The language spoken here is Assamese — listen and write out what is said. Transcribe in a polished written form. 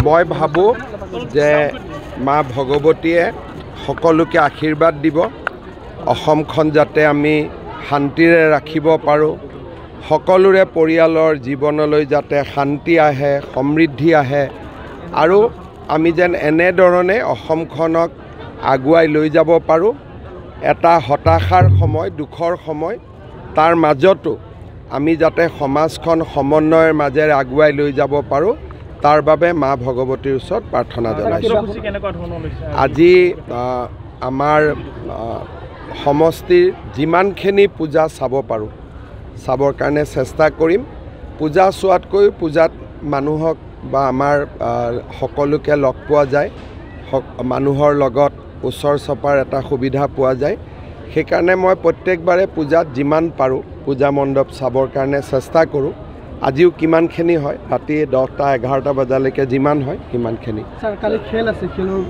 মই ভাবোঁ যে মা ভগৱতীয়ে সকলোকে আশীৰ্বাদ দিব, অসমখন যাতে আমি শান্তিৰে ৰাখিব পাৰোঁ, সকলোৰে পৰিয়ালৰ জীৱনলৈ যাতে শান্তি আহে, সমৃদ্ধি আহে, আৰু আমি যেন এনেধৰণে অসমখনক আগুৱাই লৈ যাব পাৰোঁ। এটা হতাশাৰ সময়, দুখৰ সময়, তাৰ মাজতো আমি যাতে সমাজখন সমন্বয়ৰ মাজেৰে আগুৱাই লৈ যাব পাৰোঁ, তাৰ বাবে মা ভগৱতীৰ ওচৰত প্ৰাৰ্থনা জনাইছোঁ। আজি আমাৰ সমষ্টিৰ যিমানখিনি পূজা চাব পাৰোঁ, চাবৰ কাৰণে চেষ্টা কৰিম। পূজা চোৱাতকৈ পূজাত মানুহক বা আমাৰ সকলোকে লগ পোৱা যায়, মানুহৰ লগত ওচৰ চপাৰ এটা সুবিধা পোৱা যায়। সেইকাৰণে মই প্ৰত্যেকবাৰে পূজাত যিমান পাৰোঁ পূজা মণ্ডপ চাবৰ কাৰণে চেষ্টা কৰোঁ। আজিও কিমানখিনি হয়, ৰাতি 10টা 11টা বজালৈকে যিমান হয় সিমানখিনি। ছাৰ, কালি খেল আছে, খেলৰ